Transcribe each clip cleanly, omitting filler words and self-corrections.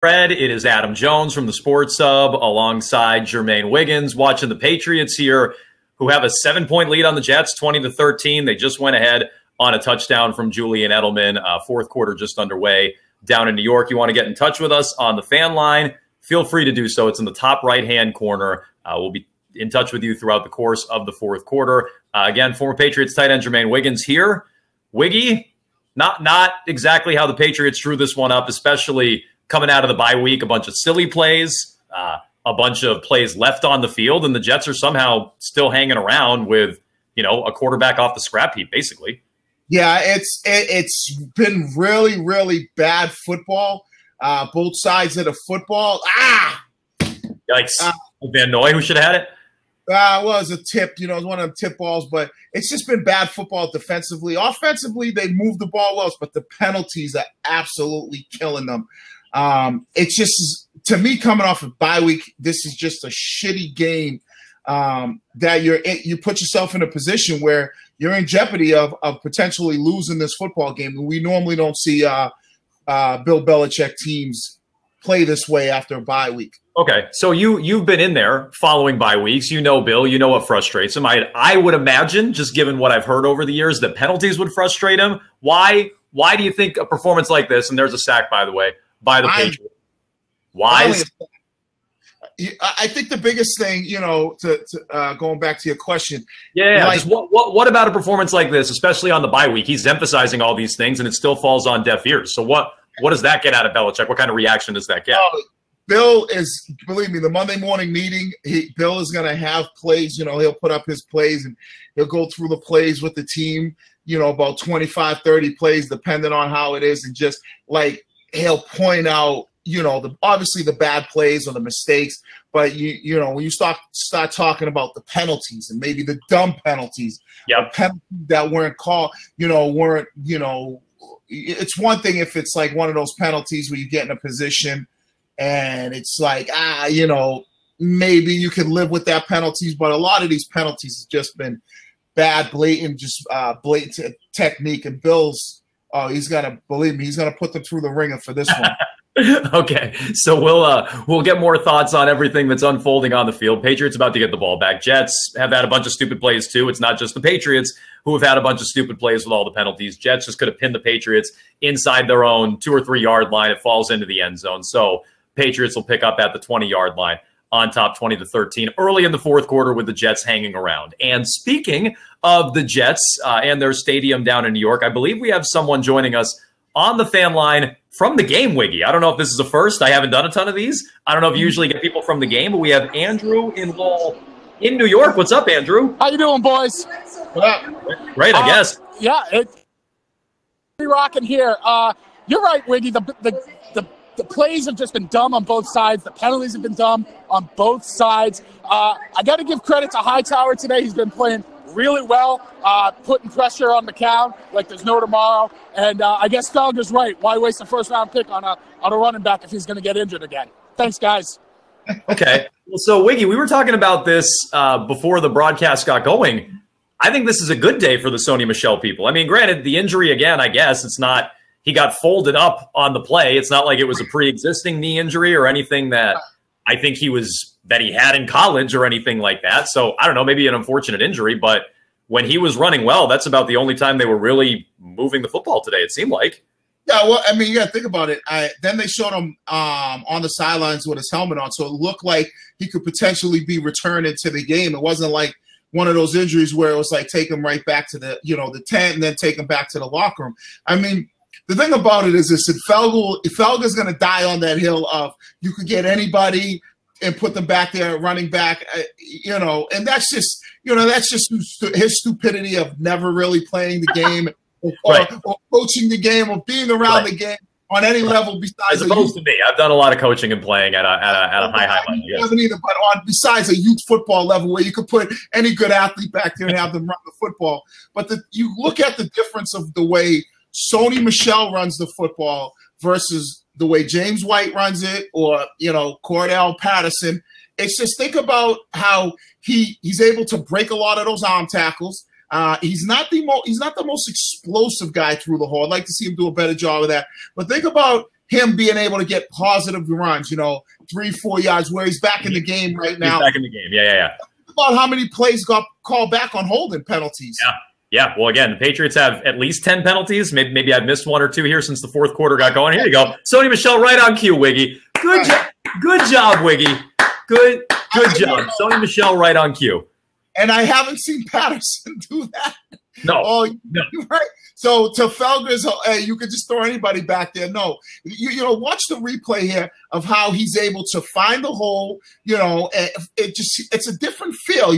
Fred, it is Adam Jones from the Sports Hub alongside Jermaine Wiggins watching the Patriots here, who have a 7-point lead on the Jets, 20-13. They just went ahead on a touchdown from Julian Edelman. Fourth quarter just underway down in New York. You want to get in touch with us on the fan line, feel free to do so. It's in the top right-hand corner. We'll be in touch with you throughout the course of the fourth quarter. Again, former Patriots tight end Jermaine Wiggins here. Wiggy, not exactly how the Patriots drew this one up, especially coming out of the bye week, a bunch of silly plays, a bunch of plays left on the field, and the Jets are somehow still hanging around with, a quarterback off the scrap heap, basically. Yeah, it's been really, really bad football. Both sides of the football. Yikes. Van Noy, who should have had it? Well, it was a tip. It was one of them tip balls, but it's just been bad football defensively. Offensively, they move the ball well, but the penalties are absolutely killing them. It's just, to me, coming off of bye week, this is just a shitty game that you put yourself in a position where you're in jeopardy of potentially losing this football game. And we normally don't see Bill Belichick teams play this way after a bye week. Okay, so you've been in there following bye weeks. You know Bill. You know what frustrates him. I would imagine, just given what I've heard over the years, that penalties would frustrate him. Why do you think a performance like this, and there's a sack, by the way, by the Patriots? Why? I think the biggest thing, to going back to your question. Yeah. Like, what about a performance like this, especially on the bye week? He's emphasizing all these things, and it still falls on deaf ears. So what does that get out of Belichick? What kind of reaction does that get? Bill is, believe me, the Monday morning meeting, Bill is going to have plays. He'll put up his plays, and he'll go through the plays with the team, about 25, 30 plays, depending on how it is. And just like he'll point out, obviously the bad plays or the mistakes. But, when you start talking about the penalties and maybe the dumb penalties, penalties that weren't called, it's one thing if it's like one of those penalties where you get in a position and it's like, maybe you can live with that penalties. But a lot of these penalties have just been bad, blatant technique. And Bill's, he's going to put them through the ringer for this one. Okay, so we'll get more thoughts on everything that's unfolding on the field. Patriots about to get the ball back. Jets have had a bunch of stupid plays too. It's not just the Patriots who have had a bunch of stupid plays with all the penalties. Jets just could have pinned the Patriots inside their own 2 or 3 yard line. It falls into the end zone. So Patriots will pick up at the 20-yard line on top, 20-13, early in the fourth quarter with the Jets hanging around. And speaking of the Jets and their stadium down in New York, I believe we have someone joining us on the fan line from the game, Wiggy. I don't know if this is a first. I haven't done a ton of these. I don't know if you usually get people from the game, but we have Andrew in Lowell in New York. What's up, Andrew? How you doing, boys? Great, I guess. Yeah, it's rocking here. You're right, Wiggy. The plays have just been dumb on both sides. The penalties have been dumb on both sides. I got to give credit to Hightower today. He's been playing really well, putting pressure on McCown like there's no tomorrow. And I guess Felger's right. Why waste a first-round pick on a running back if he's going to get injured again? Thanks, guys. Okay. Well, so, Wiggy, we were talking about this before the broadcast got going. I think this is a good day for the Sony Michel people. I mean, granted, the injury, again, I guess, it's not – he got folded up on the play. It's not like it was a pre-existing knee injury or anything that I think that he had in college or anything like that. So, I don't know, maybe an unfortunate injury, but when he was running well, that's about the only time they were really moving the football today, it seemed like. Yeah, well, I mean, you got to think about it. Then they showed him on the sidelines with his helmet on, so it looked like he could potentially be returned into the game. It wasn't like one of those injuries where it was like take him right back to the tent and then take him back to the locker room. I mean, the thing about it is this: if Felger's going to die on that hill of you could get anybody and put them back there running back, and that's just his stupidity of never really playing the game or coaching the game or being around the game on any level besides. As opposed to me, I've done a lot of coaching and playing at a high level. Yes. Haven't either, but besides a youth football level where you could put any good athlete back there and have them run the football. But you look at the difference of the way Sony Michel runs the football versus the way James White runs it, or Cordell Patterson. It's just, think about how he's able to break a lot of those arm tackles. He's not the most explosive guy through the hole. I'd like to see him do a better job of that. But think about him being able to get positive runs, 3-4 yards, where he's back in the game right now. He's back in the game. Yeah. Think about how many plays got called back on holding penalties. Yeah. Well, again, the Patriots have at least 10 penalties. Maybe I've missed 1 or 2 here since the fourth quarter got going. Here you go. Sony Michel right on cue, Wiggy. Good job, Wiggy. Good job. Sony Michel right on cue. And I haven't seen Patterson do that. No. No. Right. So to Felger's, you could just throw anybody back there. No, watch the replay here of how he's able to find the hole. It's a different feel.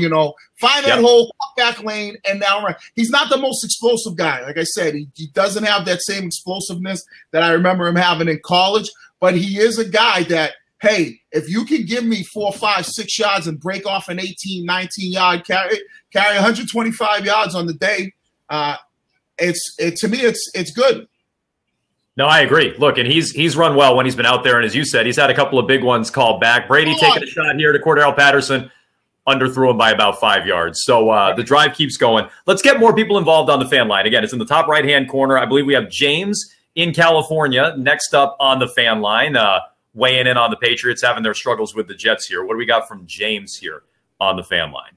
Find that hole, back lane, and now run. He's not the most explosive guy. Like I said, he doesn't have that same explosiveness that I remember him having in college. But he is a guy that, hey, if you can give me 4, 5, 6 yards and break off an 18, 19-yard carry 125 yards on the day, to me, it's good. No, I agree. Look, and he's run well when he's been out there, and as you said, he's had a couple of big ones called back. Brady taking a shot here to Cordell Patterson, underthrew him by about 5 yards. So the drive keeps going. Let's get more people involved on the fan line. Again, it's in the top right-hand corner. I believe we have James in California next up on the fan line, weighing in on the Patriots having their struggles with the Jets here. What do we got from James here on the fan line?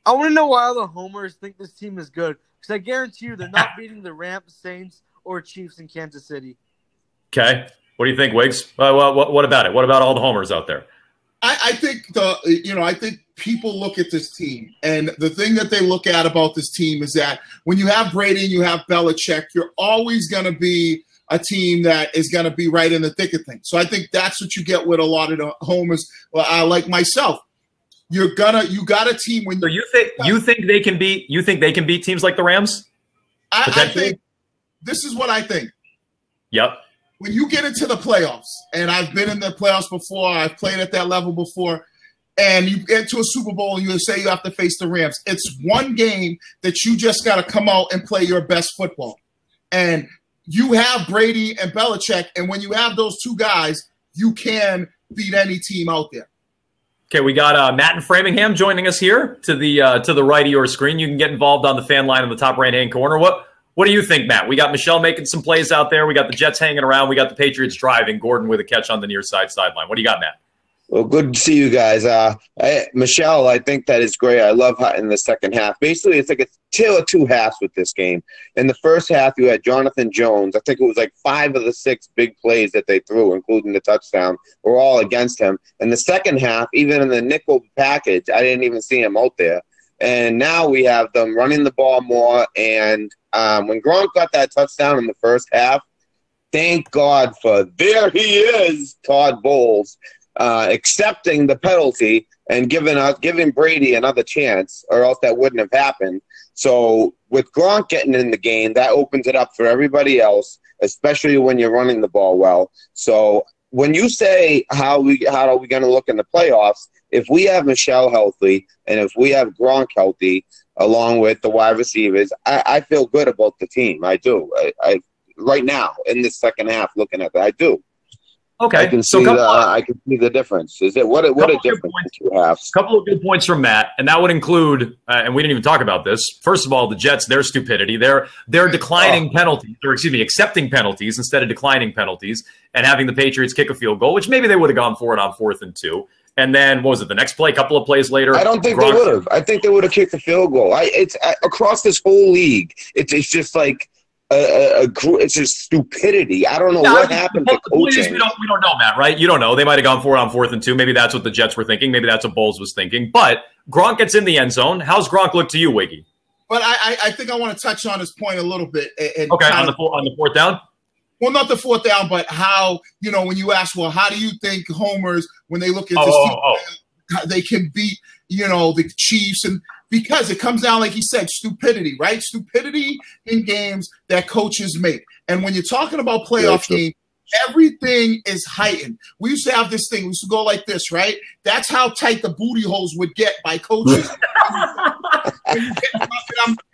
I want to know why all the homers think this team is good. Because I guarantee you they're not beating the Rams, Saints, or Chiefs in Kansas City. Okay. What do you think, Wiggs? What about it? What about all the homers out there? I think I think people look at this team, and the thing that they look at about this team is that when you have Brady and you have Belichick, you're always going to be a team that is going to be right in the thick of things. So I think that's what you get with a lot of the homers, like myself. You got a team when. So you think they can beat teams like the Rams? I think this is what I think. Yep. When you get into the playoffs, and I've been in the playoffs before, I've played at that level before, and you get to a Super Bowl and you say you have to face the Rams. It's one game that you just got to come out and play your best football. And you have Brady and Belichick, and when you have those two guys, you can beat any team out there. Okay, we got Matt in Framingham joining us here to the right of your screen. You can get involved on the fan line in the top right-hand corner. What do you think, Matt? We got Michelle making some plays out there. We got the Jets hanging around. We got the Patriots driving. Gordon with a catch on the near side sideline. What do you got, Matt? Well, good to see you guys. Michelle, I think that is great. I love how in the second half. Basically, it's like a tale of two halves with this game. In the first half, you had Jonathan Jones. I think it was like 5 of the 6 big plays that they threw, including the touchdown, were all against him. In the second half, even in the nickel package, I didn't even see him out there. And now we have them running the ball more. And when Gronk got that touchdown in the first half, thank God for there he is, Todd Bowles, accepting the penalty and giving Brady another chance, or else that wouldn't have happened. So with Gronk getting in the game, that opens it up for everybody else, especially when you're running the ball well. So when you say how are we going to look in the playoffs, if we have Michelle healthy and if we have Gronk healthy, along with the wide receivers, I feel good about the team. I do. I right now in this second half, looking at that, I do. Okay, I can see the difference. Is it what a difference in 2 halves? A couple of good points from Matt, and that would include, and we didn't even talk about this. First of all, the Jets, their stupidity, they're declining penalties, or accepting penalties instead of declining penalties, and having the Patriots kick a field goal, which maybe they would have gone for it on 4th and 2. And then, what was it, the next play, a couple of plays later? I don't think they would have. I think they would have kicked the field goal. It's across this whole league. It's just like it's just stupidity. I don't know what happened to coaching. We don't know, Matt, right? You don't know. They might have gone for it on 4th and 2. Maybe that's what the Jets were thinking. Maybe that's what Bowles was thinking. But Gronk gets in the end zone. How's Gronk look to you, Wiggy? But I think I want to touch on his point a little bit. And okay, on the fourth down? Well, not the fourth down, but how, when you ask, well, how do you think homers, when they look at this team, they can beat, the Chiefs? And because it comes down, like he said, stupidity, right? Stupidity in games that coaches make. And when you're talking about playoff games, everything is heightened. We used to have this thing. We used to go like this, right? That's how tight the booty holes would get by coaches. And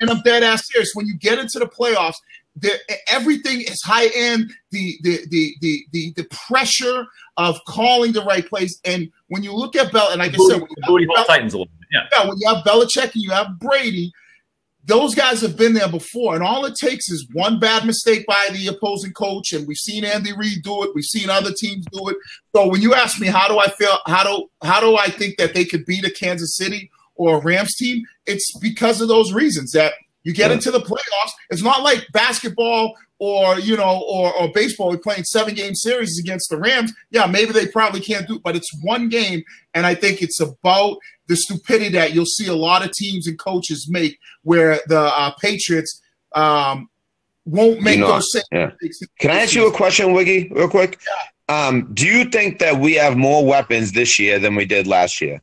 I'm dead ass serious. When you get into the playoffs, everything is high end. The pressure of calling the right plays, and when you look at and like I said, the booty hole tightens a little bit. Yeah, when you have Belichick and you have Brady, those guys have been there before, and all it takes is one bad mistake by the opposing coach, and we've seen Andy Reid do it. We've seen other teams do it. So when you ask me how do I feel, how do I think that they could beat a Kansas City or a Rams team, it's because of those reasons that you get into the playoffs. It's not like basketball or or baseball. We're playing 7-game series against the Rams. Yeah, maybe they probably can't do it, but it's one game, and I think it's about the stupidity that you'll see a lot of teams and coaches make where the Patriots won't make those same mistakes. Can I ask you a question, Wiggy, real quick? Yeah. Do you think that we have more weapons this year than we did last year?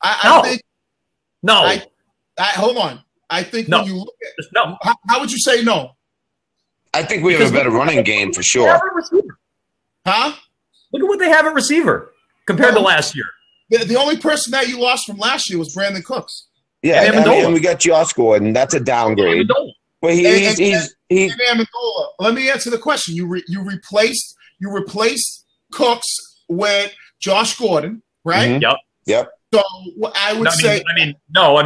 I think – No. Hold on. I think when you look at – No. How would you say no? I think we have a better running game for sure. Huh? Look at what they have at receiver compared to last year. The only person that you lost from last year was Brandon Cooks. Yeah, and we got Josh Gordon. That's a downgrade. But he's Amendola. Let me answer the question. You replaced Cooks with Josh Gordon, right? Mm-hmm. Yep. So I would say.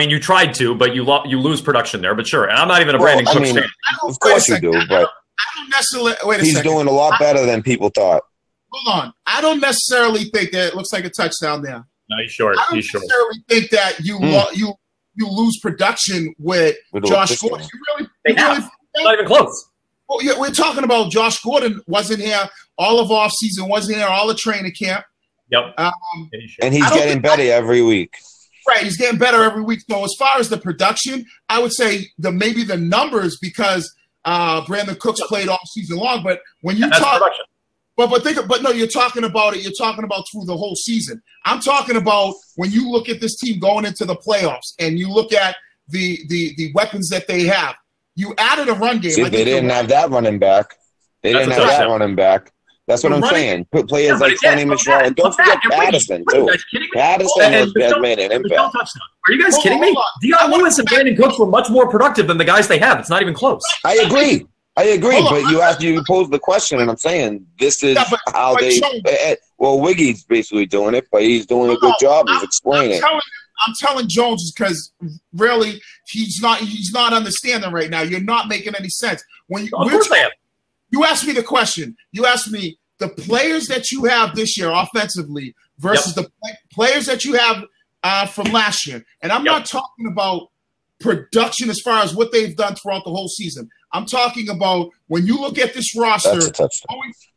You tried to, but you lose production there. But sure, and I'm not even a Brandon Cooks fan. Of course you do, but I don't necessarily. Wait a second. He's doing a lot better than people thought. Hold on. I don't necessarily think that it looks like a touchdown there. No, he's short. I don't necessarily think that you lose production with Josh Gordon. It's not even close. Well, yeah, we're talking about Josh Gordon wasn't here all of offseason, wasn't here all the training camp. Yep. And he's getting better every week. Right, he's getting better every week. So as far as the production, I would say maybe the numbers because Brandon Cooks played all season long. But when you talk production. But no, you're talking about it. You're talking about through the whole season. I'm talking about when you look at this team going into the playoffs and you look at the weapons that they have. You added a run game. See, they didn't have that running back. That's what I'm saying. Put players like Sonny Michel and don't forget Patterson too. Patterson has made an impact. Are you guys kidding me? Deion Lewis and Brandon Cooks were much more productive than the guys they have. It's not even close. I agree, but you pose the question, and I'm saying this is how they. Well, Wiggy's basically doing it, but he's doing a good job of explaining. I'm telling Jones because really he's not understanding right now. You're not making any sense. When you asked me the question, you asked me the players that you have this year offensively versus the players that you have from last year, and I'm not talking about production as far as what they've done throughout the whole season. I'm talking about when you look at this roster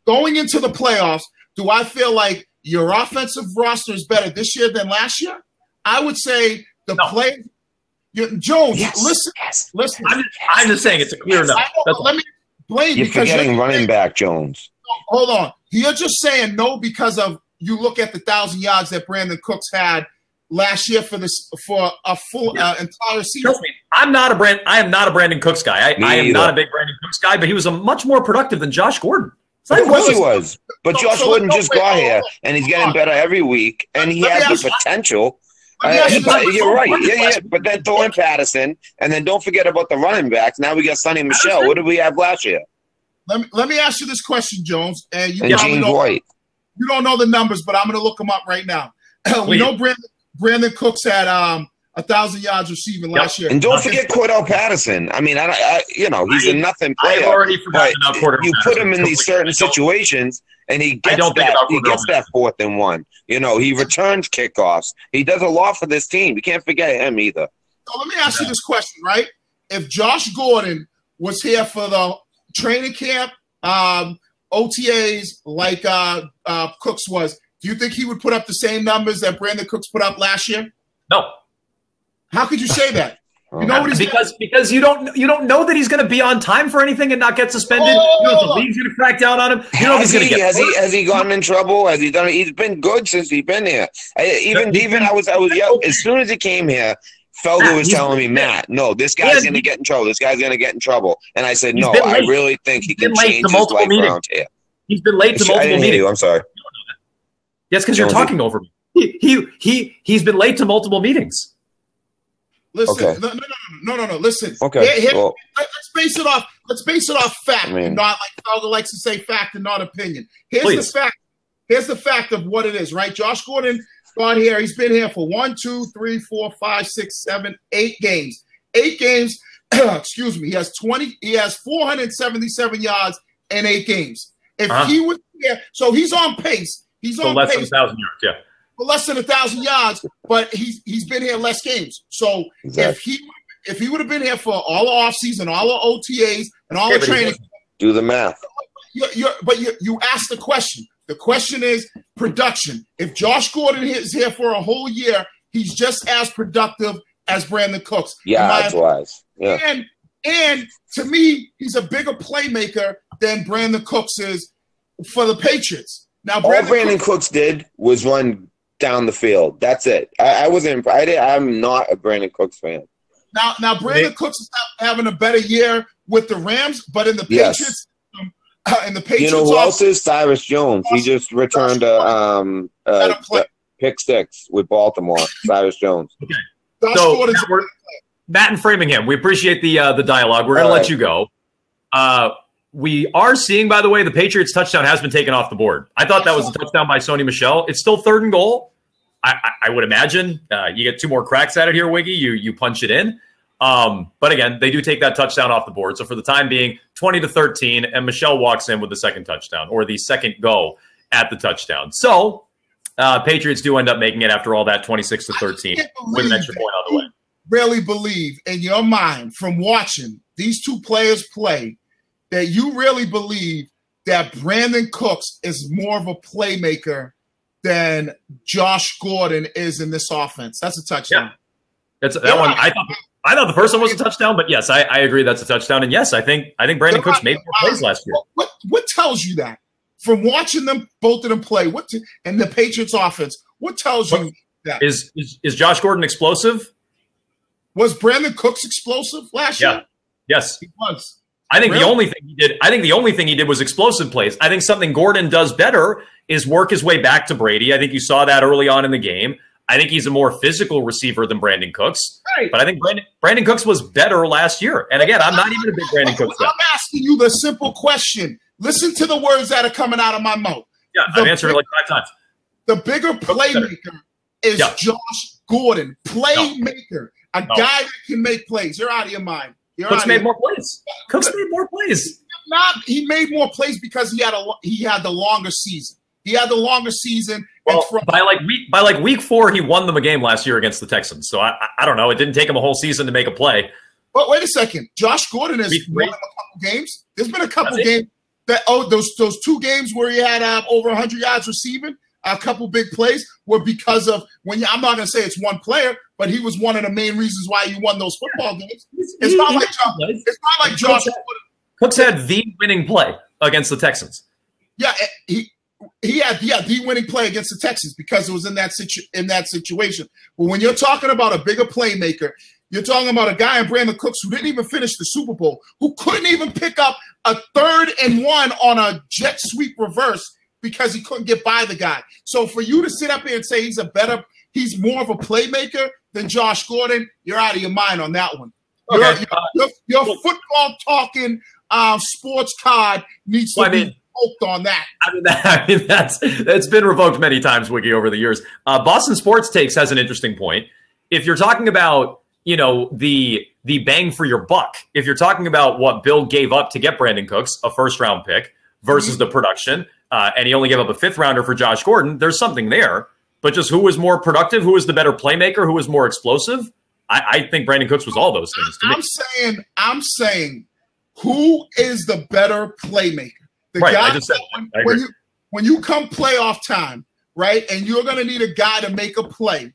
going into the playoffs, do I feel like your offensive roster is better this year than last year? I would say the players. Jones, listen. I'm just saying it's a clear no. Let me explain. You're forgetting running back, Jones. Hold on. You're just saying no because of you look at the 1,000 yards that Brandon Cooks had last year for a full entire season. Trust me, I am not a Brandon Cooks guy. I am not a big Brandon Cooks guy, but he was a much more productive than Josh Gordon. Of course he was. But Josh Gordon just got here, and he's getting better every week, and he has the potential. You're right. Yeah. But then throw in Patterson, and then don't forget about the running backs. Now we got Sonny Michel. What did we have last year? Let me ask you this question, Jones. And James White. You don't know the numbers, but I'm going to look them up right now. We know Brandon Cooks had 1,000 yards receiving last year. And don't forget Cordell Patterson. I mean, he's a nothing player. I've already forgotten about Cordell You put him in these certain situations, and he gets that 4th and 1. He returns kickoffs. He does a lot for this team. You can't forget him either. So let me ask you this question, right? If Josh Gordon was here for the training camp, OTAs like Cooks was, do you think he would put up the same numbers that Brandon Cooks put up last year? No. How could you say that? You know what he's because you don't know that he's going to be on time for anything and not get suspended. The league's going to crack down on him. Has he gotten in trouble? Has he done it? He's been good since he's been here. I was young. As soon as he came here, Felder was telling me, Matt, no, this guy's going to get in trouble. This guy's going to get in trouble. And I said, no, I really think he can change his life around here. He's been late to multiple meetings. I'm sorry. Yes, because you're talking over me. He's been late to multiple meetings. Listen, okay. No. Listen. Okay. Let's base it off. Let's base it off fact, not like Felder likes to say fact and not opinion. Here's the fact. Here's the fact of what it is, right? Josh Gordon got here. He's been here for 1, 2, 3, 4, 5, 6, 7, 8 games. 8 games. Excuse me. He has 477 yards in 8 games. If he was there, so he's on pace. He's on less pace than 1,000 yards. Yeah. For less than 1,000 yards, but he's been here less games. So exactly. if he would have been here for all the offseason, all the OTAs, and all the training, do the math. You asked the question. The question is production. If Josh Gordon is here for a whole year, he's just as productive as Brandon Cooks. Yeah, that's wise. Yeah. And to me, he's a bigger playmaker than Brandon Cooks is for the Patriots. Now, Brandon Cooks did was run down the field. That's it. I'm not a Brandon Cooks fan. Now Brandon Cooks is having a better year with the Rams, but in the Patriots, you know who else is Cyrus Jones? He just returned a pick 6 with Baltimore. Cyrus Jones. Okay. So Matt and Framingham, we appreciate the dialogue. We're going to let you go. We are seeing, by the way, the Patriots touchdown has been taken off the board. I thought that was a touchdown by Sony Michel. It's still 3rd and goal. I would imagine you get 2 more cracks at it here, Wiggy. You punch it in. But again, they do take that touchdown off the board. So for the time being, 20-13, and Michel walks in with the second touchdown, or the second go at the touchdown. So Patriots do end up making it after all that 26-13 with an extra point on the way. Really believe in your mind from watching these 2 players play that you really believe that Brandon Cooks is more of a playmaker than Josh Gordon is in this offense. That's a touchdown. Yeah. That one. I thought the first one was a touchdown, but yes, I agree that's a touchdown. And yes, I think Brandon Cooks made more plays last year. What tells you that? From watching them, both of them play, and the Patriots offense, what tells you that? Is Josh Gordon explosive? Was Brandon Cooks explosive last year? Yes. He was. I think the only thing he did was explosive plays. I think something Gordon does better is work his way back to Brady. I think you saw that early on in the game. I think he's a more physical receiver than Brandon Cooks. Right. But I think Brandon Cooks was better last year. And again, I'm not even a big Brandon Cooks fan. I'm asking you the simple question. Listen to the words that are coming out of my mouth. Yeah, I've answered it like 5 times. The bigger playmaker is Josh Gordon. Playmaker. A guy that can make plays. You're out of your mind. Cooks made more plays. Cooks made more plays. He made more plays because he had the longer season. He had the longer season. Well, by week 4, he won them a game last year against the Texans. So I don't know. It didn't take him a whole season to make a play. But wait a second. Josh Gordon has won a couple games. There's been a couple games that those 2 games where he had over 100 yards receiving, a couple big plays were because of I'm not going to say it's one player, but he was one of the main reasons why you won those football games. It's not like Josh Gordon. Cooks had the winning play against the Texans. Yeah, he had the winning play against the Texans because it was in that situation. But when you're talking about a bigger playmaker, you're talking about a guy in Brandon Cooks who didn't even finish the Super Bowl, who couldn't even pick up a 3rd and 1 on a jet sweep reverse because he couldn't get by the guy. So for you to sit up here and say he's more of a playmaker than Josh Gordon, you're out of your mind on that one. Okay. Your football talking sports card needs to be revoked on that. I mean that's been revoked many times, Wiggy, over the years. Boston Sports Takes has an interesting point. If you're talking about the bang for your buck, if you're talking about what Bill gave up to get Brandon Cooks, a 1st-round pick, versus the production, and he only gave up a 5th-rounder for Josh Gordon, there's something there. But just who was more productive, who was the better playmaker, who was more explosive, I think Brandon Cooks was all those things to me. I'm saying who is the better playmaker? The right, guy I just said when you come playoff time, right, and you're going to need a guy to make a play,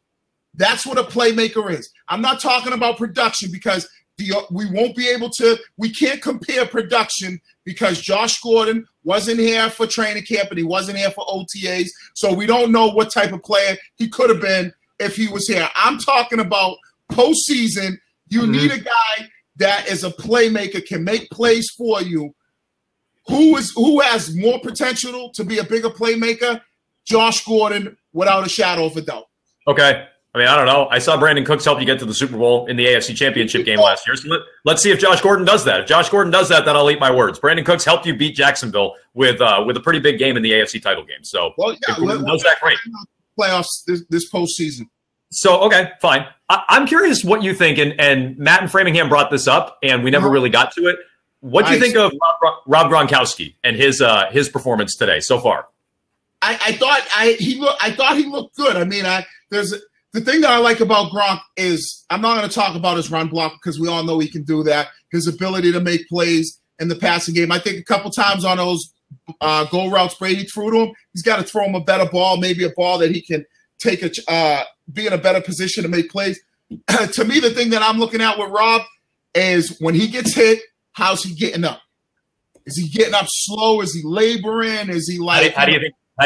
that's what a playmaker is. I'm not talking about production because we can't compare production because Josh Gordon wasn't here for training camp and he wasn't here for OTAs, so we don't know what type of player he could have been if he was here. I'm talking about postseason. You need a guy that is a playmaker, can make plays for you. Who has more potential to be a bigger playmaker? Josh Gordon, without a shadow of a doubt. Okay. I mean, I don't know. I saw Brandon Cooks help you get to the Super Bowl in the AFC Championship game last year. So let's see if Josh Gordon does that. If Josh Gordon does that, then I'll eat my words. Brandon Cooks helped you beat Jacksonville with a pretty big game in the AFC title game. So, if Gordon does that, great. Playoffs this postseason. So, okay, fine. I'm curious what you think, and Matt and Framingham brought this up, and we never really got to it. What do you think of Rob Gronkowski and his performance today so far? I thought he looked good. I mean, the thing that I like about Gronk is I'm not going to talk about his run block because we all know he can do that. His ability to make plays in the passing game. I think a couple times on those goal routes Brady threw to him, he's got to throw him a better ball, maybe a ball that he can take be in a better position to make plays. To me, the thing that I'm looking at with Rob is when he gets hit, how's he getting up? Is he getting up slow? Is he laboring? Is he like? How do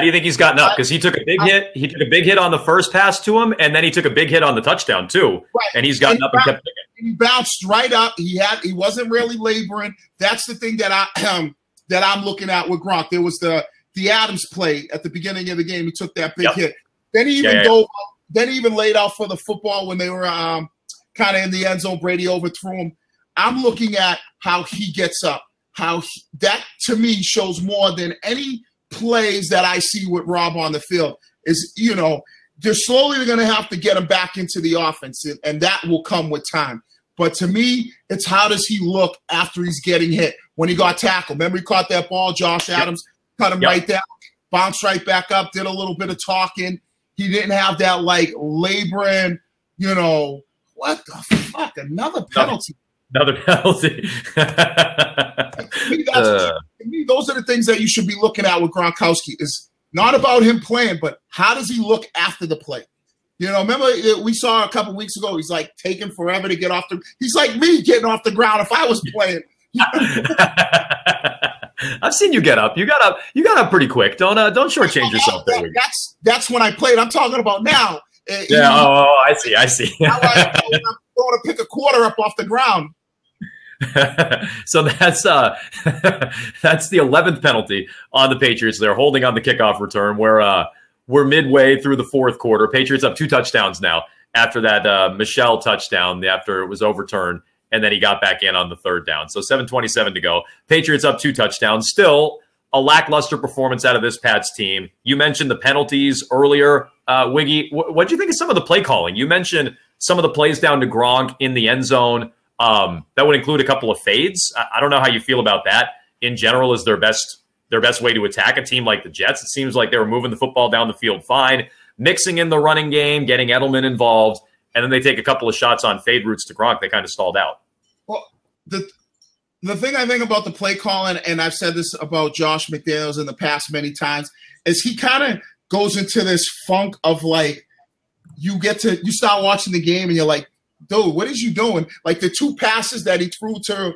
you think he's gotten up? Because he took a big hit. He took a big hit on the first pass to him, and then he took a big hit on the touchdown too. Right. And he's gotten up and kept picking. He bounced right up. He wasn't really laboring. That's the thing that I'm looking at with Gronk. There was the Adams play at the beginning of the game. He took that big hit. Then he even Then he even laid out for the football when they were kind of in the end zone. Brady overthrew him. I'm looking at how he gets up. That to me shows more than any plays that I see with Rob on the field. Is they're slowly going to have to get him back into the offense, and that will come with time. But to me, it's how does he look after he's getting hit? When he got tackled, remember he caught that ball, Josh Adams cut him right down, bounced right back up, did a little bit of talking. He didn't have that like laboring, what the fuck, another penalty. Another penalty. To me, those are the things that you should be looking at with Gronkowski. Is not about him playing, but how does he look after the play? Remember we saw a couple weeks ago, he's like taking forever to get off he's like me getting off the ground if I was playing. I've seen you get up. You got up pretty quick. Don't shortchange yourself there. That's when I played. I'm talking about now. Yeah. I see. I'm going to pick a quarter up off the ground. So that's the 11th penalty on the Patriots. They're holding on the kickoff return. We're midway through the fourth quarter. Patriots up 2 touchdowns now after that Michelle touchdown after it was overturned, and then he got back in on the third down. So 7:27 to go. Patriots up 2 touchdowns. Still a lackluster performance out of this Pats team. You mentioned the penalties earlier. Wiggy, what do you think of some of the play calling? You mentioned some of the plays down to Gronk in the end zone. That would include a couple of fades. I don't know how you feel about that. In general, is their best way to attack a team like the Jets? It seems like they were moving the football down the field fine, mixing in the running game, getting Edelman involved, and then they take a couple of shots on fade routes to Gronk. They kind of stalled out. Well, the thing I think about the play calling, and I've said this about Josh McDaniels in the past many times, is he kind of goes into this funk of like you start watching the game and you're like, dude, what is you doing? Like the 2 passes that he threw to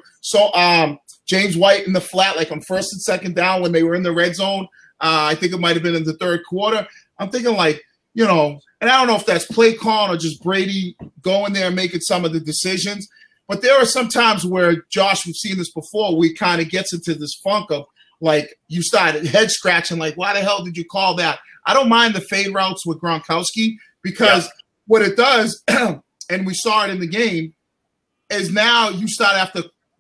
James White in the flat, like on first and second down when they were in the red zone. I think it might have been in the third quarter. I'm thinking like, and I don't know if that's play calling or just Brady going there and making some of the decisions. But there are some times where, Josh, we've seen this before, we kind of gets into this funk of like you started head scratching, like, why the hell did you call that? I don't mind the fade routes with Gronkowski because what it does, and we saw it in the game, is now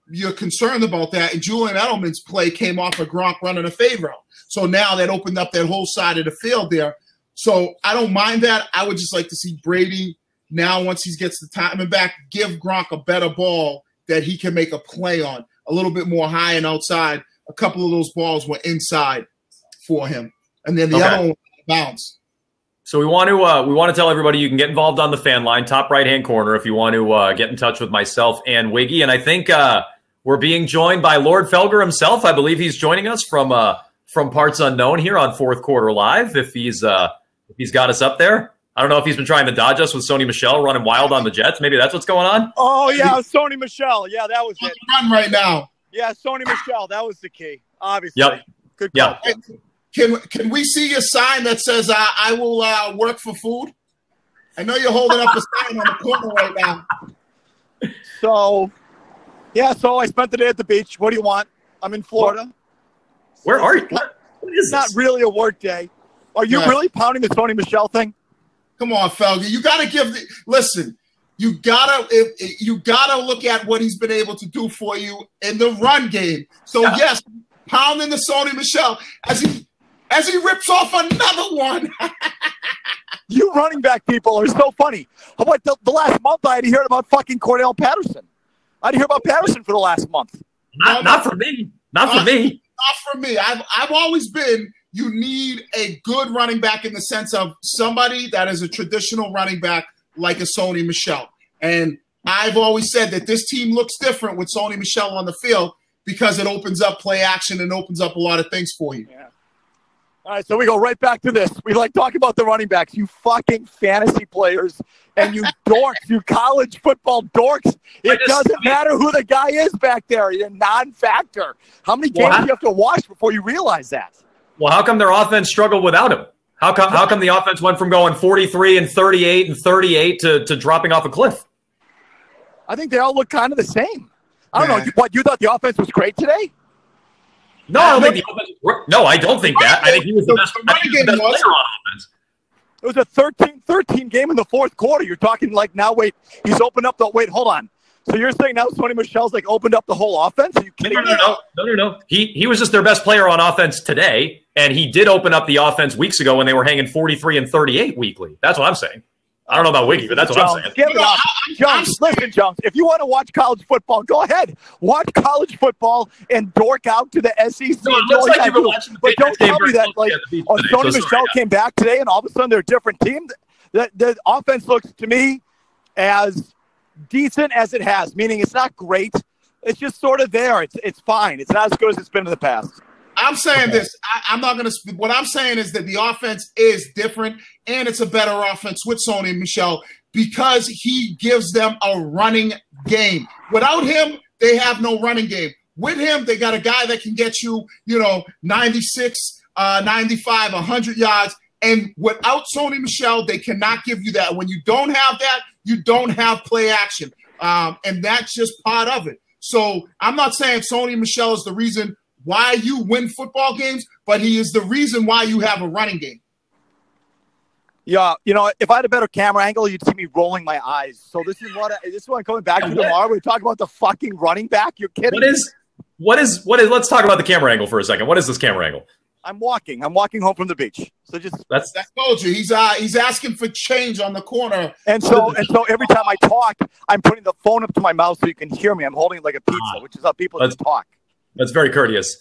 you're concerned about that. And Julian Edelman's play came off of Gronk running a fade route. So now that opened up that whole side of the field there. So I don't mind that. I would just like to see Brady now, once he gets the time back, give Gronk a better ball that he can make a play on, a little bit more high and outside. A couple of those balls were inside for him. And then the other one bounced. So we want to tell everybody you can get involved on the fan line, top right-hand corner, if you want to get in touch with myself and Wiggy. And I think we're being joined by Lord Felger himself. I believe he's joining us from Parts Unknown here on Fourth Quarter Live. If he's got us up there, I don't know if he's been trying to dodge us with Sony Michel running wild on the Jets. Maybe that's what's going on. Oh yeah, Sony Michel. Yeah, that was it. Run right now. Yeah, Sony Michel. That was the key. Obviously. Yep. Good call. Yep. Can we see your sign that says I will work for food? I know you're holding up a sign on the corner right now. So I spent the day at the beach. What do you want? I'm in Florida. Where are you? What is this? Not really a work day. Are you really pounding the Sony Michel thing? Come on, Felger. You got to listen. You gotta look at what he's been able to do for you in the run game. So yes, pounding the Sony Michel as he rips off another one. You running back people are so funny. How about the last month I had to hear about fucking Cordell Patterson. I had to hear about Patterson for the last month. Not for me. Not for me. Not for me. I've always been, you need a good running back in the sense of somebody that is a traditional running back like a Sony Michel. And I've always said that this team looks different with Sony Michel on the field because it opens up play action and opens up a lot of things for you. Yeah. All right, so we go right back to this. We like talking about the running backs, you fucking fantasy players and you dorks, you college football dorks. It doesn't matter who the guy is back there. You're a non-factor. How many games do you have to watch before you realize that? Well, how come their offense struggled without him? How come the offense went from going 43 and 38 and 38 to dropping off a cliff? I think they all look kind of the same. I don't know. What, you thought the offense was great today? No, I don't think the offense. No, I don't think that. I think he was the best player on offense. It was a 13-13 game in the fourth quarter. You're talking like now, wait, he's opened up the – wait, hold on. So you're saying now Sony Michel's like opened up the whole offense? Are you kidding me? No. He was just their best player on offense today, and he did open up the offense weeks ago when they were hanging 43 and 38 weekly. That's what I'm saying. I don't know about Wiggy, but that's what I'm saying. Give it up. Jones, listen, Jones, if you want to watch college football, go ahead. Watch college football and dork out to the SEC. No, it looks like you've been watching the Patriots game. But don't tell me that, like, Sony Michel came back today and all of a sudden they're a different team. The offense looks to me as decent as it has, meaning it's not great. It's just sort of there. It's fine. It's not as good as it's been in the past. I'm saying this. I'm not going to – what I'm saying is that the offense is different, and it's a better offense with Sony Michel because he gives them a running game. Without him, they have no running game. With him, they got a guy that can get you, 96, 95, 100 yards. And without Sony Michel, they cannot give you that. When you don't have that, you don't have play action. And that's just part of it. So I'm not saying Sony Michel is the reason why you win football games, but he is the reason why you have a running game. Yeah, if I had a better camera angle, you'd see me rolling my eyes. So this is what I'm coming back to tomorrow. We talk about the fucking running back. You're kidding. What is? Let's talk about the camera angle for a second. What is this camera angle? I'm walking home from the beach. So I told you he's asking for change on the corner. And so every time I talk, I'm putting the phone up to my mouth so you can hear me. I'm holding it like a pizza, which is how people just talk. That's very courteous.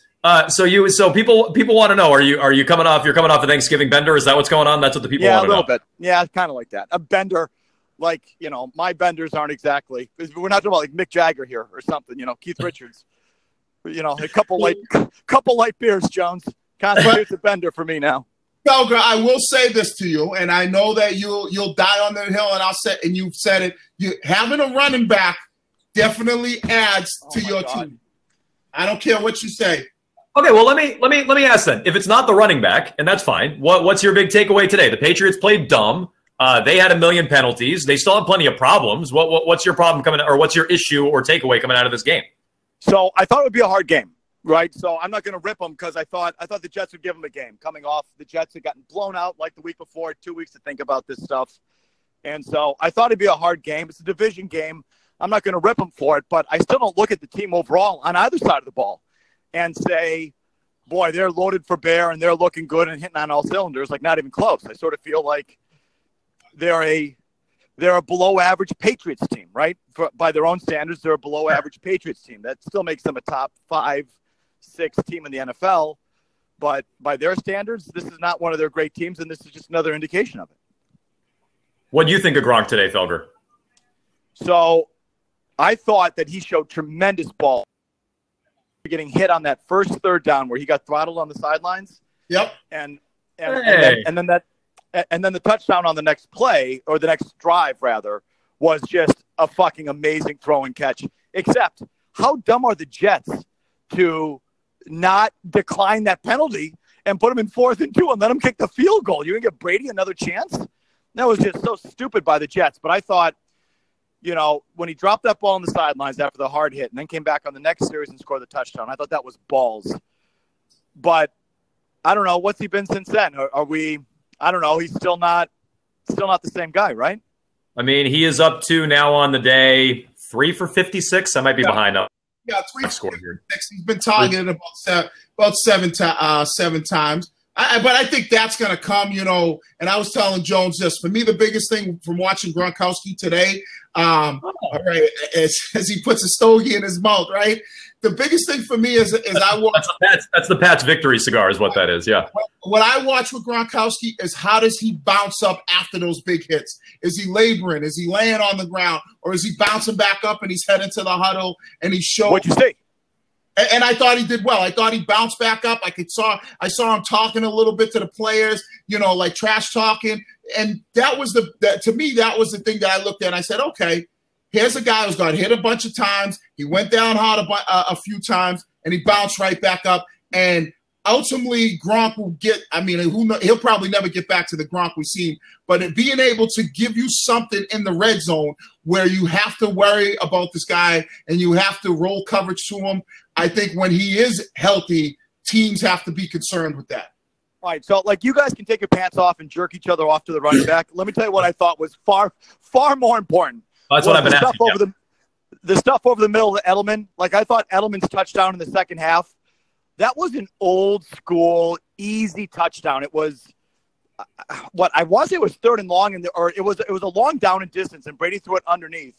So people want to know, are you coming off? You're coming off a Thanksgiving bender? Is that what's going on? That's what the people want to know. Yeah, a little bit. Yeah, it's kind of like that. A bender, like my benders aren't exactly. We're not talking about like Mick Jagger here or something. Keith Richards. A couple light beers, Jones. Constitutes a bender for me now. Felger, I will say this to you, and I know that you'll die on the hill, and you've said it. Having a running back definitely adds to your team. I don't care what you say. Okay, well let me ask then. If it's not the running back, and that's fine, what's your big takeaway today? The Patriots played dumb. They had a million penalties. They still have plenty of problems. What's your problem or what's your issue or takeaway coming out of this game? So I thought it would be a hard game. Right, so I'm not going to rip them because I thought the Jets would give them a game. Coming off, the Jets had gotten blown out like the week before, 2 weeks to think about this stuff. And so I thought it'd be a hard game. It's a division game. I'm not going to rip them for it, but I still don't look at the team overall on either side of the ball and say, boy, they're loaded for bear and they're looking good and hitting on all cylinders, like not even close. I sort of feel like they're a below average Patriots team, right? By their own standards, they're a below average Patriots team. That still makes them a top 5, 6 team in the NFL, but by their standards, this is not one of their great teams, and this is just another indication of it. What do you think of Gronk today, Felger? So I thought that he showed tremendous ball getting hit on that first third down where he got throttled on the sidelines. Yep. And then the touchdown on the next play, or the next drive rather, was just a fucking amazing throw and catch. Except, how dumb are the Jets to not decline that penalty and put him in 4th and 2 and let him kick the field goal? You're going to give Brady another chance? That was just so stupid by the Jets. But I thought, when he dropped that ball on the sidelines after the hard hit and then came back on the next series and scored the touchdown, I thought that was balls. But I don't know. What's he been since then? Are we – I don't know. He's still not the same guy, right? I mean, he is up to now on the day 3 for 56. I might be behind up. Yeah, 3 for 56. He's been targeted about seven times. But I think that's going to come, and I was telling Jones this. For me, the biggest thing from watching Gronkowski today, all right, as he puts a stogie in his mouth, right? The biggest thing for me is I watch. That's the Pat's victory cigar is what that is, yeah. What I watch with Gronkowski is how does he bounce up after those big hits? Is he laboring? Is he laying on the ground? Or is he bouncing back up and he's heading to the huddle and he's showing? What'd you say? And I thought he did well. I thought he bounced back up. I saw him talking a little bit to the players, like trash talking. And that was to me, that was the thing that I looked at. And I said, okay, here's a guy who's got hit a bunch of times. He went down hard a few times, and he bounced right back up. And ultimately, Gronk will get – I mean, he'll probably never get back to the Gronk we've seen. But being able to give you something in the red zone where you have to worry about this guy and you have to roll coverage to him, I think when he is healthy, teams have to be concerned with that. All right, so you guys can take your pants off and jerk each other off to the running back. Let me tell you what I thought was far, far more important. That's what I've been asking. The stuff over the middle of Edelman, I thought Edelman's touchdown in the second half, that was an old school, easy touchdown. It was it was third and long, or it was a long down and distance, and Brady threw it underneath,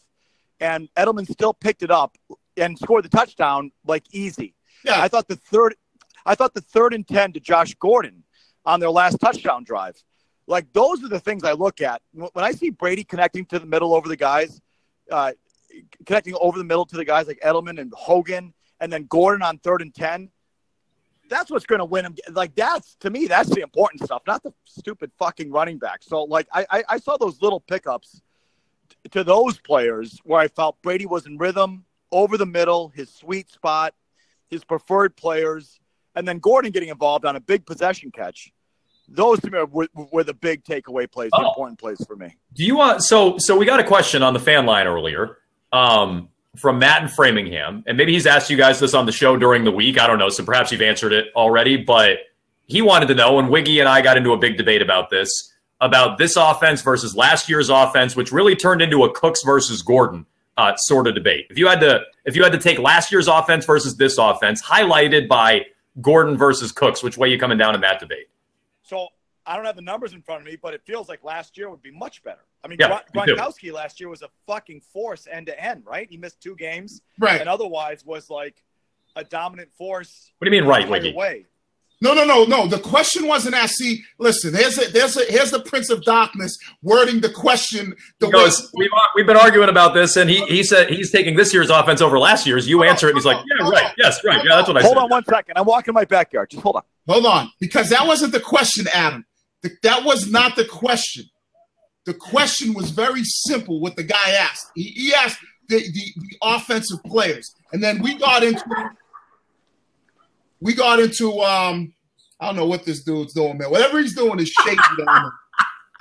and Edelman still picked it up and scored the touchdown easy. Yeah, I thought the third and 10 to Josh Gordon on their last touchdown drive. Those are the things I look at when I see Brady connecting to the middle over the guys, connecting over the middle to the guys like Edelman and Hogan, and then Gordon on 3rd and 10. That's what's going to win him. To me, that's the important stuff, not the stupid fucking running back. So, I saw those little pickups to those players where I felt Brady was in rhythm, over the middle, his sweet spot, his preferred players, and then Gordon getting involved on a big possession catch. Those to me were the big takeaway plays, the important plays for me. Do you want so we got a question on the fan line earlier from Matt in Framingham, and maybe he's asked you guys this on the show during the week. I don't know, so perhaps you've answered it already, but he wanted to know, and Wiggy and I got into a big debate about this offense versus last year's offense, which really turned into a Cooks versus Gordon sort of debate. If you had to take last year's offense versus this offense, highlighted by Gordon versus Cooks, which way you coming down in that debate? So I don't have the numbers in front of me, but it feels like last year would be much better. I mean, yeah, Gronkowski last year was a fucking force end to end, right? He missed 2 games, right? And otherwise was a dominant force. What do you mean, right, Wiggy? No. The question wasn't asked. See, listen, here's the Prince of Darkness wording the question. We've been arguing about this, and he said he's taking this year's offense over last year's. You answer it, and he's like, yeah, right, yes, right, yeah, that's what I said. Hold on 1 second. I'm walking in my backyard. Just hold on. Hold on, because that wasn't the question, Adam. That was not the question. The question was very simple. What the guy asked, he asked the offensive players, and then we got into I don't know what this dude's doing, man. Whatever he's doing is shaky down there.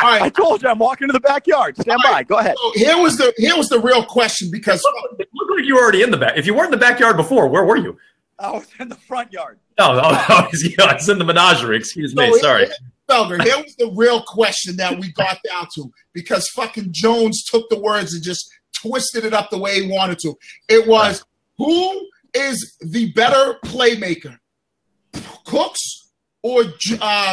All right, I told you I'm walking to the backyard. Stand by. Go ahead. So here was the real question, because it looked like you were already in the back. If you weren't in the backyard before, where were you? I was in the front yard. It's in the menagerie. Excuse me. Sorry. Felger, here was the real question that we got down to, because fucking Jones took the words and just twisted it up the way he wanted to. It was, who is the better playmaker, Cooks or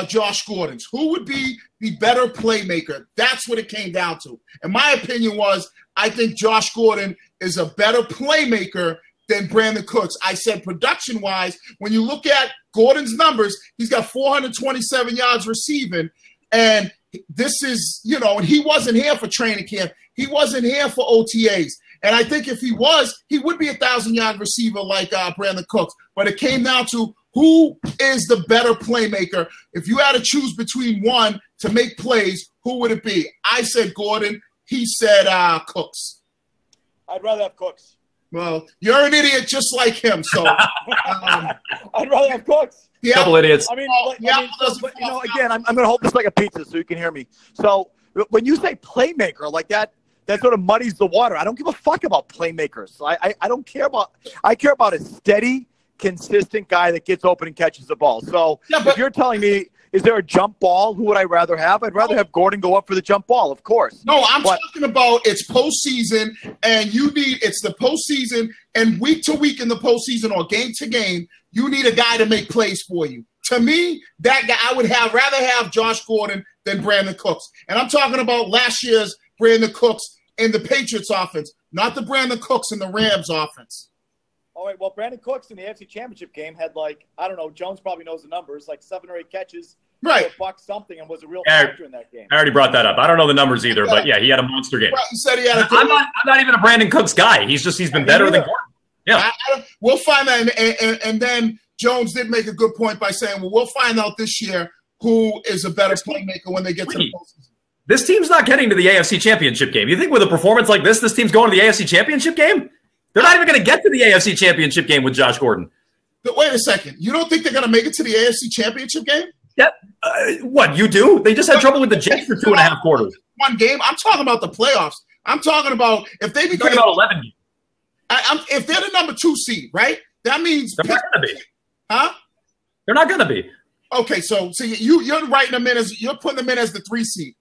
Josh Gordon's? Who would be the better playmaker? That's what it came down to. And my opinion was, I think Josh Gordon is a better playmaker than Brandon Cooks. I said production-wise, when you look at Gordon's numbers, he's got 427 yards receiving, and this is, and he wasn't here for training camp. He wasn't here for OTAs. And I think if he was, he would be a 1,000-yard receiver like Brandon Cooks. But it came down to who is the better playmaker. If you had to choose between one to make plays, who would it be? I said Gordon. He said Cooks. I'd rather have Cooks. Well, you're an idiot just like him, so I'd rather have Cooks. Yeah. Couple idiots. I mean, again, I'm going to hold this like a pizza so you can hear me. So when you say playmaker like that sort of muddies the water. I don't give a fuck about playmakers. I don't care about – I care about a steady, consistent guy that gets open and catches the ball. So if you're telling me, is there a jump ball? Who would I rather have? I'd rather have Gordon go up for the jump ball, of course. No, I'm talking about it's postseason, and it's the postseason, and week to week in the postseason or game to game, you need a guy to make plays for you. To me, that guy, I would rather have Josh Gordon than Brandon Cooks. And I'm talking about last year's Brandon Cooks in the Patriots offense, not the Brandon Cooks in the Rams offense. All right, well, Brandon Cooks in the AFC Championship game had I don't know, Jones probably knows the numbers, 7 or 8 catches. Right. Buck something and was a real factor in that game. I already brought that up. I don't know the numbers either, but yeah, he had a monster game. Right, he said he had I'm not even a Brandon Cooks guy. He's been better than Gordon. Yeah. We'll find that. And then Jones did make a good point by saying, well, we'll find out this year who is a better playmaker when they get to the postseason. This team's not getting to the AFC Championship game. You think with a performance like this team's going to the AFC Championship game? They're not even going to get to the AFC Championship game with Josh Gordon. But wait a second. You don't think they're going to make it to the AFC Championship game? Yeah. What, you do? They just had trouble with the Jets for 2.5 quarters. One game? I'm talking about the playoffs. I'm talking about if they become 11 games. If they're the number 2 seed, right? That means they're not going to be. Huh? They're not going to be. Okay, so you're writing them in you're putting them in as the 3 seed.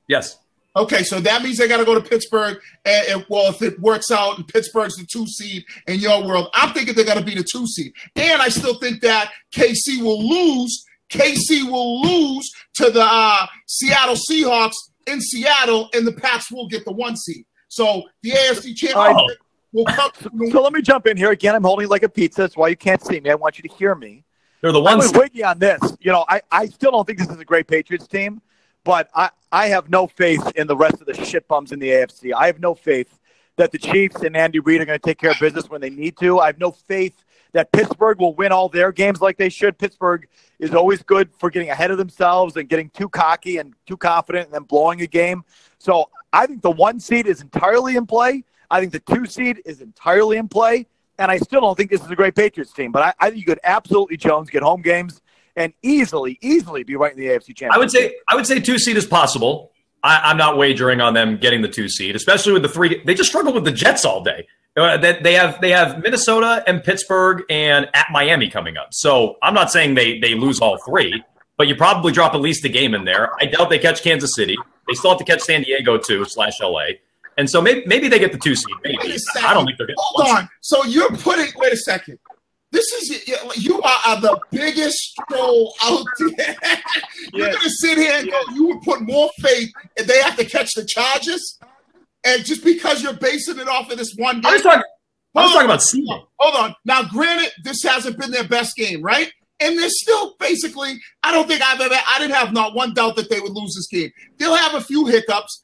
Yes. Okay, so that means they got to go to Pittsburgh. And if it works out and Pittsburgh's the 2 seed in your world, I'm thinking they're going to be the 2 seed. And I still think that KC will lose. KC will lose to the Seattle Seahawks in Seattle, and the Pats will get the 1 seed. So the AFC Championship will come. So let me jump in here again. I'm holding like a pizza. That's why you can't see me. I want you to hear me. They're the ones. I'm with Wiggy on this. I still don't think this is a great Patriots team. But I have no faith in the rest of the shit bums in the AFC. I have no faith that the Chiefs and Andy Reid are going to take care of business when they need to. I have no faith that Pittsburgh will win all their games like they should. Pittsburgh is always good for getting ahead of themselves and getting too cocky and too confident and then blowing a game. So I think the 1 seed is entirely in play. I think the 2 seed is entirely in play. And I still don't think this is a great Patriots team. But I think you could absolutely, Jones, get home games and easily be right in the AFC Championship. I would say 2 seed is possible. I'm not wagering on them getting the 2 seed, especially with the 3. They just struggle with the Jets all day. They have Minnesota and Pittsburgh and at Miami coming up. So I'm not saying they lose all 3, but you probably drop at least a game in there. I doubt they catch Kansas City. They still have to catch San Diego too /LA. And so maybe they get the 2 seed. Maybe. I don't think they're getting. Hold on. So you're putting. Wait a second. This is you are the biggest troll out there. You're gonna sit here and go. You would put more faith if they have to catch the Chargers, and just because you're basing it off of this one game. I was talking about seeding. Hold on. Now, granted, this hasn't been their best game, right? And they're still basically. I didn't have not one doubt that they would lose this game. They'll have a few hiccups.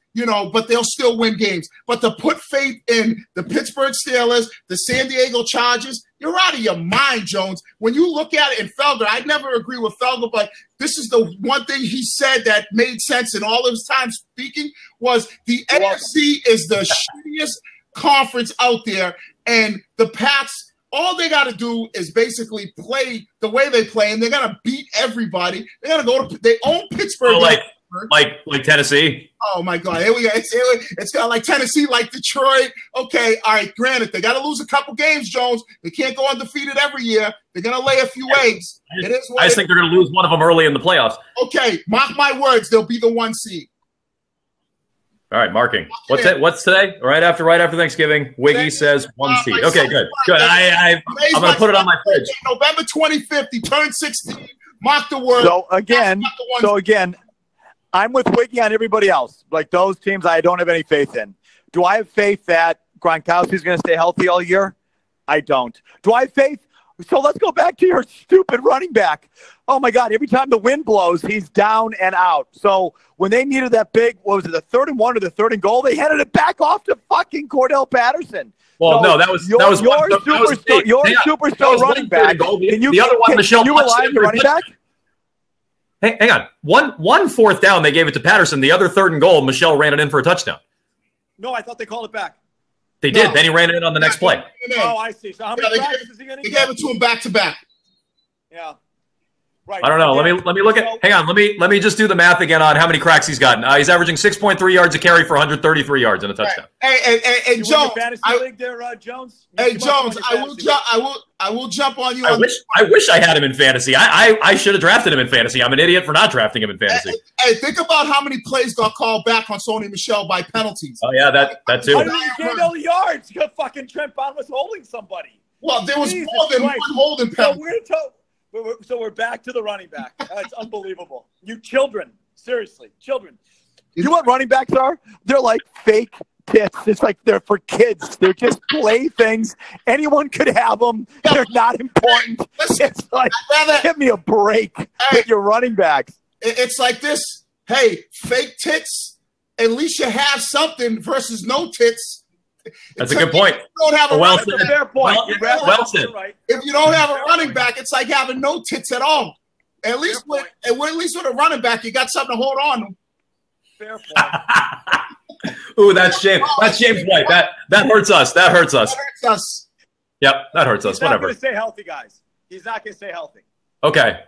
But they'll still win games. But to put faith in the Pittsburgh Steelers, the San Diego Chargers, you're out of your mind, Jones. When you look at it in Felger, I never agree with Felger, but this is the one thing he said that made sense in all of his time speaking was the AFC is the shittiest conference out there, and the Pats, all they got to do is basically play the way they play, and they're going to beat everybody. They're going to go to – they own Pittsburgh. Like Tennessee. Oh my God! Here we go. It's kind of like Tennessee, like Detroit. Okay, all right. Granted, they got to lose a couple games, Jones. They can't go undefeated every year. They're gonna lay a few eggs. I just think they're gonna lose one of them early in the playoffs. Okay, mark my words. They'll be the 1 seed. All right, marking. What's today? Right after Thanksgiving. Wiggy says 1 seed. Okay, good. I'm gonna put it on my fridge. November 25th. He turned 16. Mark the word. So again. I'm with Wiggy on everybody else. Like those teams I don't have any faith in. Do I have faith that Gronkowski's going to stay healthy all year? I don't. Do I have faith? So let's go back to your stupid running back. Oh, my God. Every time the wind blows, he's down and out. So when they needed that big, what was it, the 3rd and 1 or the 3rd and goal, they handed it back off to fucking Cordell Patterson. Well, no, that was your superstar running back. The other one, Michelle, you rely on the running back? Hey, hang on. One fourth down, they gave it to Patterson. The other 3rd and goal, Michelle ran it in for a touchdown. No, I thought they called it back. They did. Then he ran it in on the next play. Oh, I see. So how many practices is he going to get? They gave it to him back to back. Yeah. Right. I don't know. Let me look at. Hang on. Let me just do the math again on how many cracks he's gotten. He's averaging 6.3 yards a carry for 133 yards and a touchdown. Hey, Jones. Jones. Hey, Jones. I will jump on you. I wish I had him in fantasy. I should have drafted him in fantasy. I'm an idiot for not drafting him in fantasy. Hey, think about how many plays got called back on Sony Michel by penalties. Oh yeah, that too. I didn't even gain all the yards. Fucking Trent Bond was holding somebody. Well, there was more than one holding penalty. So we're back to the running back. That's unbelievable. You children, seriously, children. You know what running backs are? They're like fake tits. It's like they're for kids. They're just playthings. Anyone could have them. They're not important. It's like, give me a break with your running backs. It's like this. Hey, fake tits. At least you have something versus no tits. That's a good point. If you don't have a Fair point. Well said. Right. If you don't have a running back, it's like having no tits at all. At least with a running back, you got something to hold on to. Fair point. Ooh, that's James. That's James White. That hurts us. That hurts us. That hurts us. Yep, that hurts us. He's not Whatever. going to stay healthy, guys. He's not going to stay healthy. Okay.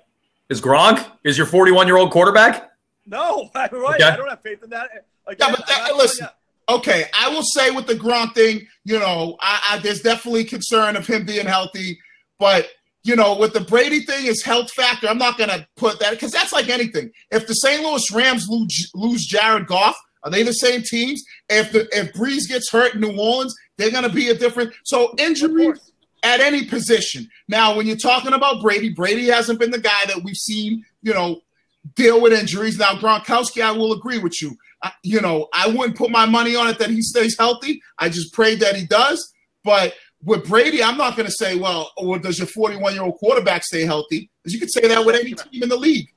Is Gronk your 41-year-old quarterback? No, right. Okay. I don't have faith in that. Again, Listen. Okay, I will say with the Gronk thing, there's definitely concern of him being healthy, but with the Brady thing, his health factor, I'm not going to put that because that's like anything. If the St. Louis Rams lose Jared Goff, are they the same teams? If Breeze gets hurt in New Orleans, they're going to be a different. So injuries at any position. Now, when you're talking about Brady hasn't been the guy that we've seen, deal with injuries. Now, Gronkowski, I will agree with you. I wouldn't put my money on it that he stays healthy. I just pray that he does. But with Brady, I'm not going to say, does your 41-year-old quarterback stay healthy? Because you could say that with any team in the league.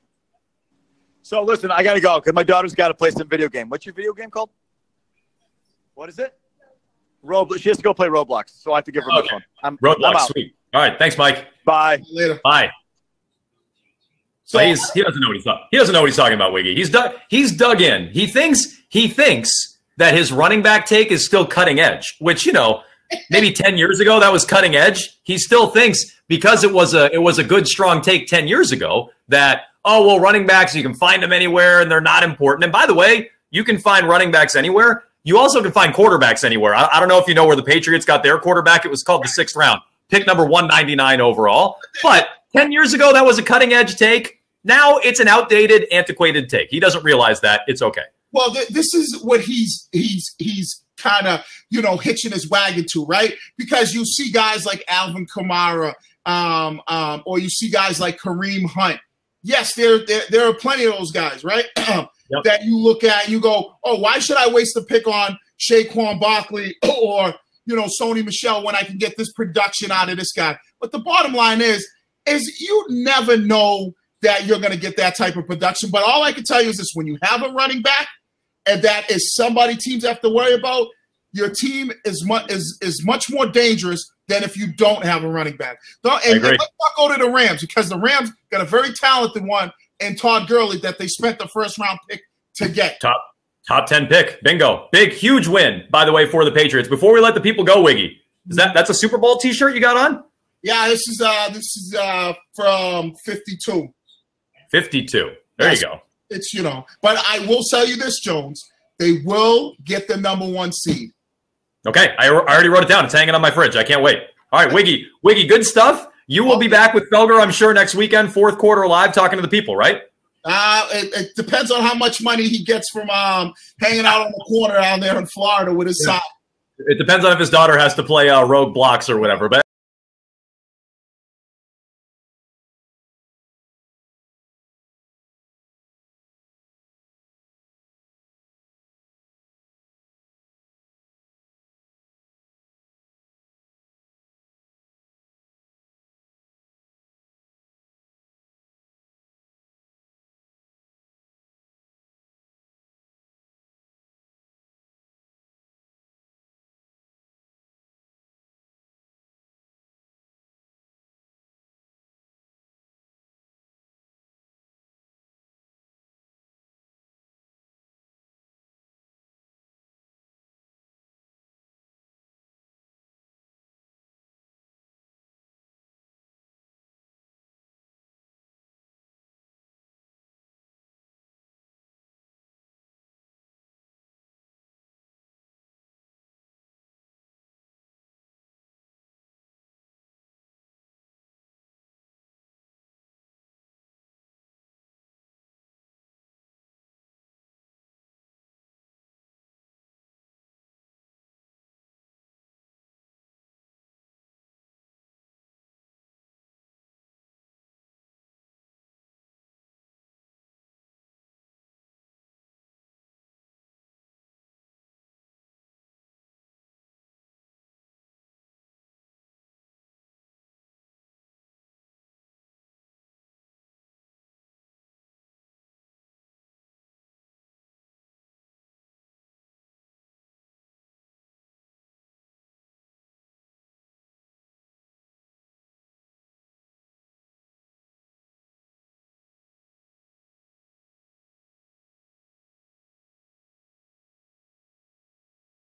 So, listen, I got to go because my daughter's got to play some video game. What's your video game called? What is it? Roblox. She has to go play Roblox, so I have to give her my phone. Roblox, sweet. All right, thanks, Mike. Bye. Later. Bye. So he doesn't know what he's talking. He doesn't know what he's talking about, Wiggy. He's dug in. He thinks that his running back take is still cutting edge, which maybe 10 years ago that was cutting edge. He still thinks because it was a good strong take 10 years ago that running backs you can find them anywhere and they're not important. And by the way, you can find running backs anywhere. You also can find quarterbacks anywhere. I don't know if you know where the Patriots got their quarterback. It was called the 6th round, pick number 199 overall, but 10 years ago, that was a cutting-edge take. Now it's an outdated, antiquated take. He doesn't realize that. It's okay. Well, this is what he's kind of, hitching his wagon to, right? Because you see guys like Alvin Kamara, or you see guys like Kareem Hunt. Yes, there are plenty of those guys, right? Yep. That you look at and you go, why should I waste a pick on Saquon Barkley or, Sony Michel when I can get this production out of this guy? But the bottom line is you never know that you're going to get that type of production. But all I can tell you is this: when you have a running back and that is somebody teams have to worry about, your team is much more dangerous than if you don't have a running back. And let's not go to the Rams because the Rams got a very talented one in Todd Gurley that they spent the 1st round pick to get. Top 10 pick. Bingo. Big, huge win, by the way, for the Patriots. Before we let the people go, Wiggy, that's a Super Bowl t-shirt you got on? Yeah, this is from 52. 52. There you go. It's, but I will tell you this, Jones. They will get the number 1 seed. Okay. I already wrote it down. It's hanging on my fridge. I can't wait. All right, Wiggy, good stuff. You will be back with Felger, I'm sure, next weekend, 4th quarter live, talking to the people, right? It depends on how much money he gets from hanging out on the corner down there in Florida with his son. It depends on if his daughter has to play rogue blocks or whatever. But